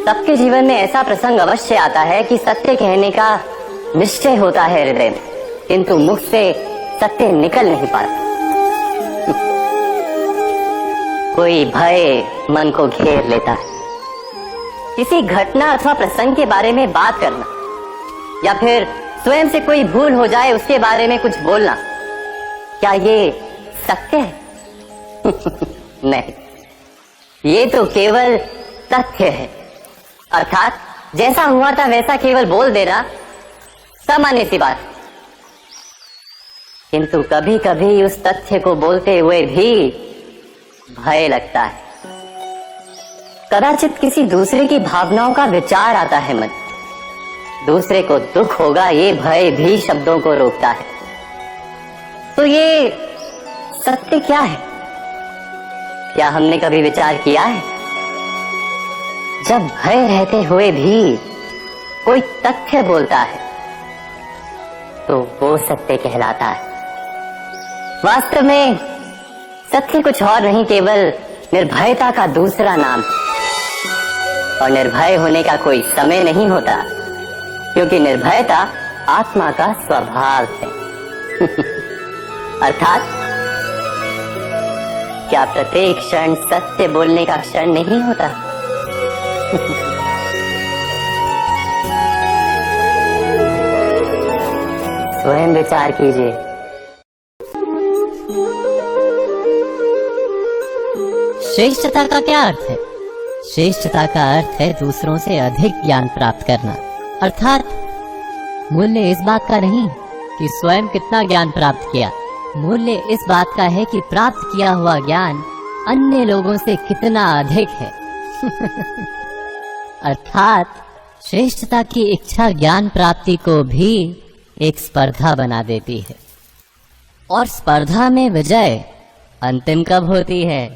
सबके जीवन में ऐसा प्रसंग अवश्य आता है कि सत्य कहने का निश्चय होता है हृदय में, किंतु मुख से सत्य निकल नहीं पाता। कोई भय मन को घेर लेता है। किसी घटना अथवा प्रसंग के बारे में बात करना या फिर स्वयं से कोई भूल हो जाए उसके बारे में कुछ बोलना, क्या ये सत्य है? नहीं, ये तो केवल तथ्य है। अर्थात जैसा हुआ था वैसा केवल बोल देना सामान्य सी बात। किंतु कभी कभी उस तथ्य को बोलते हुए भी भय लगता है। कदाचित किसी दूसरे की भावनाओं का विचार आता है मन, दूसरे को दुख होगा ये भय भी शब्दों को रोकता है। तो ये सत्य क्या है? क्या हमने कभी विचार किया है? जब भय रहते हुए भी कोई तथ्य बोलता है तो वो सत्य कहलाता है। वास्तव में सत्य कुछ और नहीं, केवल निर्भयता का दूसरा नाम है। और निर्भय होने का कोई समय नहीं होता, क्योंकि निर्भयता आत्मा का स्वभाव है। अर्थात क्या प्रत्येक क्षण सत्य बोलने का क्षण नहीं होता? स्वयं विचार कीजिए। श्रेष्ठता का क्या अर्थ है? श्रेष्ठता का अर्थ है दूसरों से अधिक ज्ञान प्राप्त करना। अर्थात मूल्य इस बात का नहीं कि स्वयं कितना ज्ञान प्राप्त किया, मूल्य इस बात का है कि प्राप्त किया हुआ ज्ञान अन्य लोगों से कितना अधिक है। अर्थात श्रेष्ठता की इच्छा ज्ञान प्राप्ति को भी एक स्पर्धा बना देती है। और स्पर्धा में विजय अंतिम कब होती है?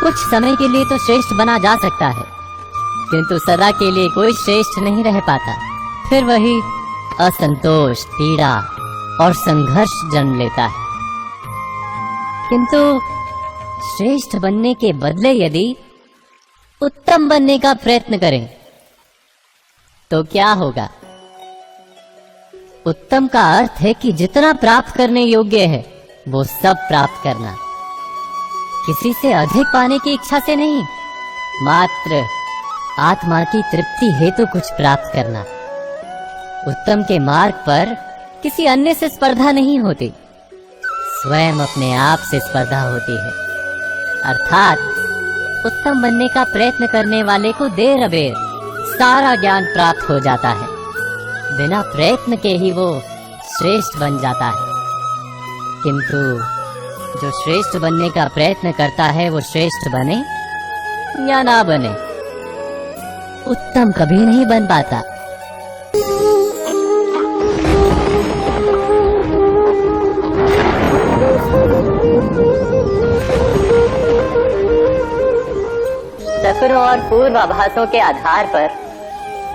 कुछ समय के लिए तो श्रेष्ठ बना जा सकता है, किंतु सदा के लिए कोई श्रेष्ठ नहीं रह पाता। फिर वही असंतोष, पीड़ा और संघर्ष जन्म लेता है। किंतु श्रेष्ठ बनने के बदले यदि उत्तम बनने का प्रयत्न करें तो क्या होगा? उत्तम का अर्थ है कि जितना प्राप्त करने योग्य है वो सब प्राप्त करना, किसी से अधिक पाने की इच्छा से नहीं, मात्र आत्मा की तृप्ति हेतु कुछ प्राप्त करना। उत्तम के मार्ग पर किसी अन्य से स्पर्धा नहीं होती, स्वयं अपने आप से स्पर्धा होती है। अर्थात उत्तम बनने का प्रयत्न करने वाले को देर अबेर सारा ज्ञान प्राप्त हो जाता है। बिना प्रयत्न के ही वो श्रेष्ठ बन जाता है। किंतु जो श्रेष्ठ बनने का प्रयत्न करता है वो श्रेष्ठ बने या ना बने, उत्तम कभी नहीं बन पाता। सपनों और पूर्वाभासों के आधार पर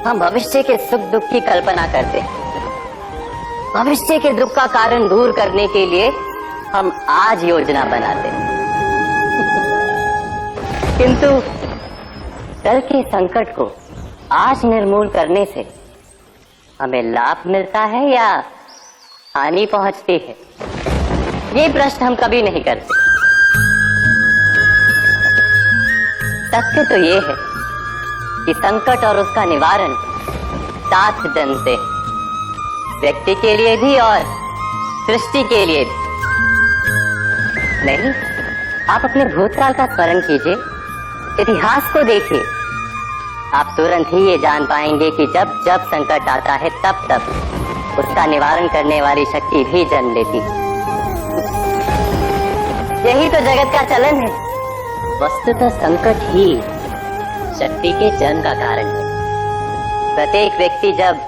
हम भविष्य के सुख दुख की कल्पना करते हैं। भविष्य के दुख का कारण दूर करने के लिए हम आज योजना बनाते हैं। किंतु कल के संकट को आज निर्मूल करने से हमें लाभ मिलता है या हानि पहुंचती है, ये प्रश्न हम कभी नहीं करते। सत्य तो ये है कि संकट और उसका निवारण साथ जन से, व्यक्ति के लिए भी और सृष्टि के लिए भी। नहीं, आप अपने भूतकाल का स्मरण कीजिए, इतिहास को देखिए, आप तुरंत ही ये जान पाएंगे कि जब जब संकट आता है तब तब उसका निवारण करने वाली शक्ति भी जन्म लेती है। यही तो जगत का चलन है। वस्तुतः संकट ही शक्ति के जन्म का कारण है। प्रत्येक व्यक्ति जब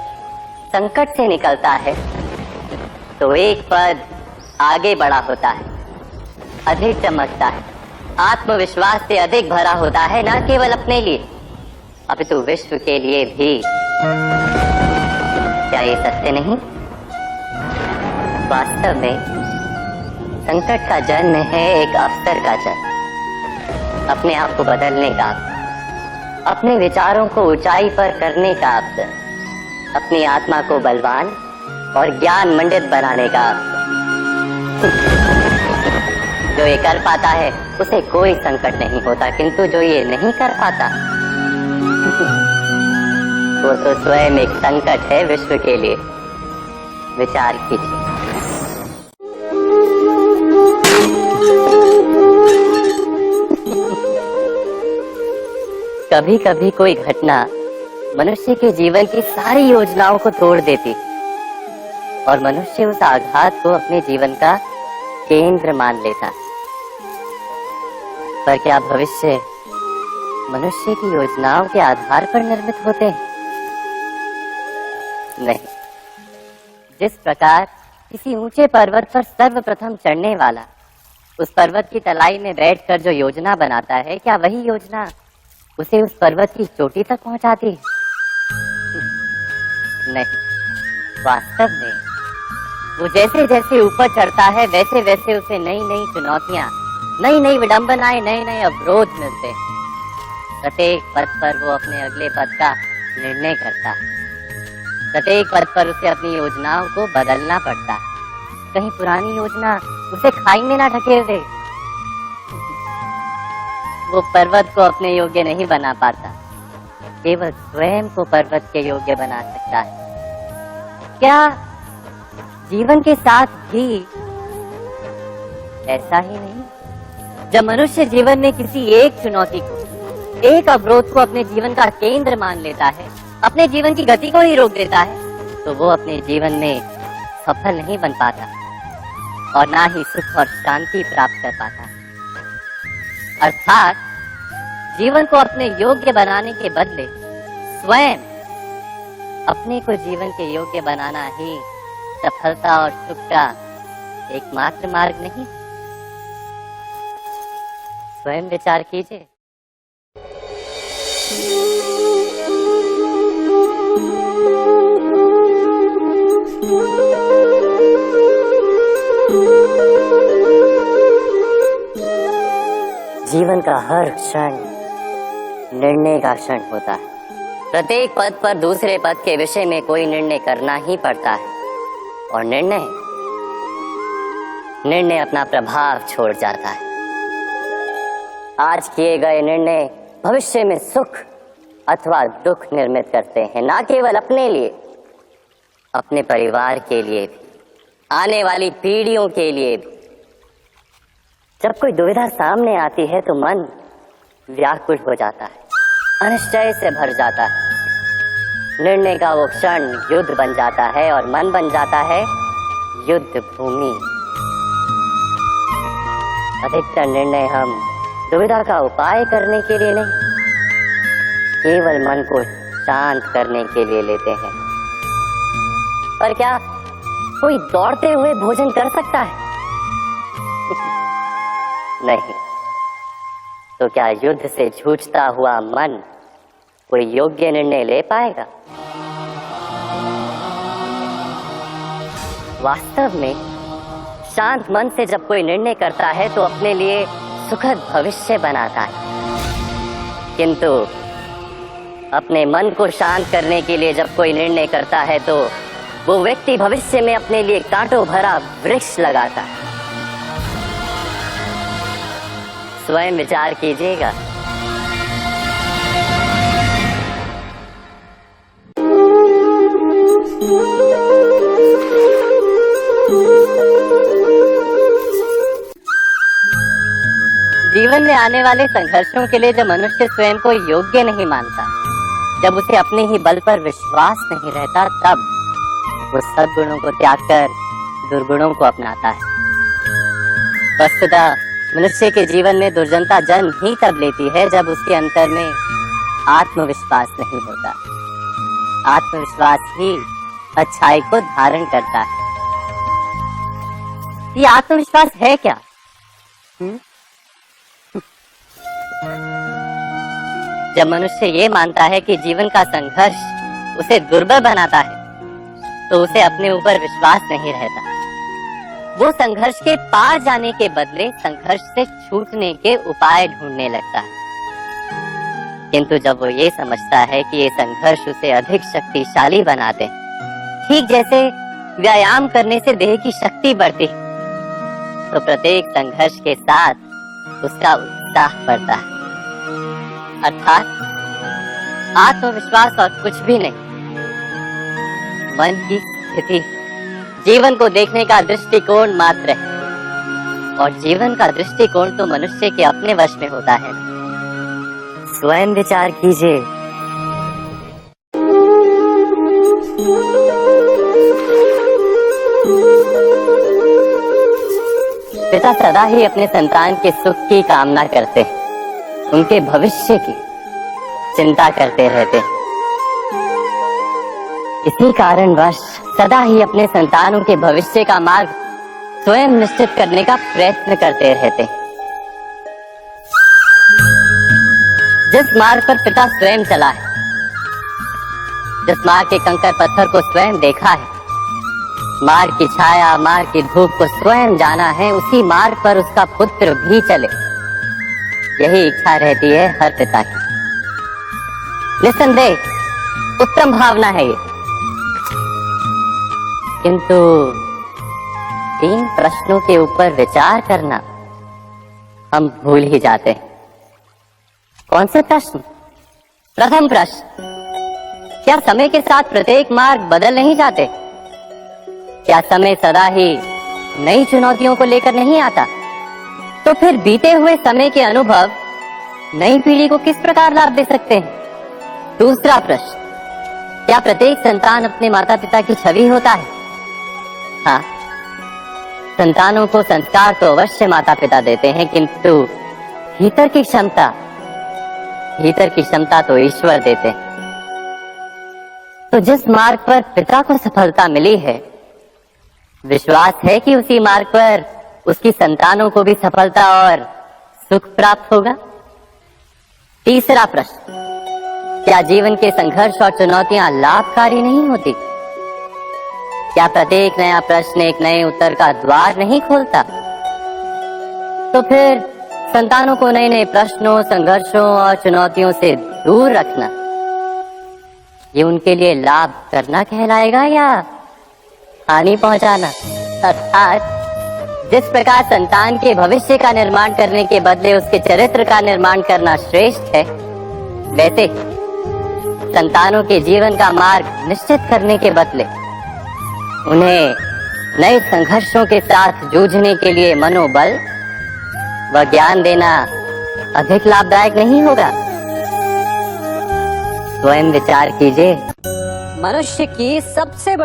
संकट से निकलता है तो एक पद आगे बढ़ा होता है, अधिक चमकता है, आत्मविश्वास से अधिक भरा होता है, न केवल अपने लिए अपितु विश्व के लिए भी। क्या ये सत्य नहीं? वास्तव में संकट का जन्म है एक अवसर का जन्म। अपने आप को बदलने का, अपने विचारों को ऊंचाई पर करने का अवसर, अपनी आत्मा को बलवान और ज्ञान मंडित बनाने का अवसर। जो ये कर पाता है उसे कोई संकट नहीं होता, किंतु जो ये नहीं कर पाता वो तो स्वयं एक संकट है विश्व के लिए। विचार कीजिए। कभी कभी कोई घटना मनुष्य के जीवन की सारी योजनाओं को तोड़ देती और मनुष्य उस आघात को अपने जीवन का केंद्र मान लेता। पर क्या भविष्य मनुष्य की योजनाओं के आधार पर निर्मित होते हैं? नहीं। जिस प्रकार किसी ऊंचे पर्वत पर सर्वप्रथम चढ़ने वाला उस पर्वत की तलाई में बैठकर जो योजना बनाता है, क्या वही योजना उसे उस पर्वत की चोटी तक पहुंचाती है? नहीं। वास्तव में वो जैसे जैसे ऊपर चढ़ता है वैसे वैसे उसे नई नई चुनौतियां, नई नई विडंबनाएं, नए नए अवरोध मिलते हैं। प्रत्येक पद पर वो अपने अगले पद का निर्णय करता है। प्रत्येक पद पर उसे अपनी योजनाओं को बदलना पड़ता है। कहीं पुरानी योजना उसे खाई में ना ढकेल दे। वो पर्वत को अपने योग्य नहीं बना पाता, केवल स्वयं को पर्वत के योग्य बना सकता है। क्या जीवन के साथ भी ऐसा ही नहीं? जब मनुष्य जीवन में किसी एक चुनौती को, एक अवरोध को अपने जीवन का केंद्र मान लेता है, अपने जीवन की गति को ही रोक देता है, तो वो अपने जीवन में सफल नहीं बन पाता और ना ही सुख और शांति प्राप्त कर पाता। अर्थात जीवन को अपने योग्य बनाने के बदले स्वयं अपने को जीवन के योग्य बनाना ही सफलता और सुख का एकमात्र मार्ग नहीं। स्वयं विचार कीजिए। जीवन का हर क्षण निर्णय का क्षण होता है। प्रत्येक पद पर दूसरे पद के विषय में कोई निर्णय करना ही पड़ता है और निर्णय अपना प्रभाव छोड़ जाता है। आज किए गए निर्णय भविष्य में सुख अथवा दुख निर्मित करते हैं, ना केवल अपने लिए, अपने परिवार के लिए भी, आने वाली पीढ़ियों के लिए भी। जब कोई दुविधा सामने आती है तो मन व्याकुल हो जाता है, अनिश्चय से भर जाता है। निर्णय का वो क्षण युद्ध बन जाता है और मन बन जाता है युद्ध भूमि। अधिकतर निर्णय हम दुविधा का उपाय करने के लिए नहीं, केवल मन को शांत करने के लिए लेते हैं। पर क्या कोई दौड़ते हुए भोजन कर सकता है? नहीं। तो क्या युद्ध से जूझता हुआ मन कोई योग्य निर्णय ले पाएगा? वास्तव में शांत मन से जब कोई निर्णय करता है तो अपने लिए सुखद भविष्य बनाता है, किंतु अपने मन को शांत करने के लिए जब कोई निर्णय करता है तो वो व्यक्ति भविष्य में अपने लिए कांटों भरा वृक्ष लगाता है। स्वयं विचार कीजिएगा। जीवन में आने वाले संघर्षों के लिए जब मनुष्य स्वयं को योग्य नहीं मानता, जब उसे अपने ही बल पर विश्वास नहीं रहता, तब वो सद्गुणों को त्याग कर दुर्गुणों को अपनाता है। वस्तुतः मनुष्य के जीवन में दुर्जनता जन्म ही तब लेती है जब उसके अंतर में आत्मविश्वास नहीं होता। आत्मविश्वास ही अच्छाई को धारण करता है। ये आत्मविश्वास है क्या? जब मनुष्य ये मानता है कि जीवन का संघर्ष उसे दुर्बल बनाता है, तो उसे अपने ऊपर विश्वास नहीं रहता। वो संघर्ष के पार जाने के बदले संघर्ष से छूटने के उपाय ढूंढने लगता है। किंतु जब वो ये समझता है कि ये संघर्ष उसे अधिक शक्तिशाली बनाते, ठीक जैसे व्यायाम करने से देह की शक्ति बढ़ती, तो प्रत्येक संघर्ष के साथ उसका उत्साह बढ़ता है। अर्थात आत्मविश्वास और कुछ भी नहीं, मन की स्थिति जीवन को देखने का दृष्टिकोण मात्र है, और जीवन का दृष्टिकोण तो मनुष्य के अपने वश में होता है। स्वयं विचार कीजिए। पिता सदा ही अपने संतान के सुख की कामना करते हैं, उनके भविष्य की चिंता करते रहते हैं। इसी कारणवश सदा ही अपने संतानों के भविष्य का मार्ग स्वयं निश्चित करने का प्रयत्न करते रहते हैं। जिस मार्ग पर पिता स्वयं चला है, जिस मार्ग के कंकड़ पत्थर को स्वयं देखा है, मार्ग की छाया, मार्ग की धूप को स्वयं जाना है, उसी मार्ग पर उसका पुत्र भी चले, यही इच्छा रहती है हर पिता की। निस्संदेह उत्तम भावना है ये, किंतु 3 प्रश्नों के ऊपर विचार करना हम भूल ही जाते हैं। कौन से प्रश्न? प्रथम प्रश्न, क्या समय के साथ प्रत्येक मार्ग बदल नहीं जाते? क्या समय सदा ही नई चुनौतियों को लेकर नहीं आता? तो फिर बीते हुए समय के अनुभव नई पीढ़ी को किस प्रकार लाभ दे सकते हैं? दूसरा प्रश्न, क्या प्रत्येक संतान अपने माता पिता की छवि होता है? हाँ, संतानों को संस्कार तो अवश्य माता पिता देते हैं, किंतु भीतर की क्षमता तो ईश्वर देते हैं। तो जिस मार्ग पर पिता को सफलता मिली है, विश्वास है कि उसी मार्ग पर उसकी संतानों को भी सफलता और सुख प्राप्त होगा। तीसरा प्रश्न, क्या जीवन के संघर्ष और चुनौतियां लाभकारी नहीं होती? क्या प्रत्येक नया प्रश्न एक नए उत्तर का द्वार नहीं खोलता? तो फिर संतानों को नए नए प्रश्नों, संघर्षों और चुनौतियों से दूर रखना, ये उनके लिए लाभ करना कहलाएगा या हानि पहुंचाना? अर्थात जिस प्रकार संतान के भविष्य का निर्माण करने के बदले उसके चरित्र का निर्माण करना श्रेष्ठ है, वैसे संतानों के जीवन का मार्ग निश्चित करने के बदले उन्हें नए संघर्षों के साथ जूझने के लिए मनोबल व ज्ञान देना अधिक लाभदायक नहीं होगा? स्वयं विचार कीजिए। मनुष्य की सबसे बड़ी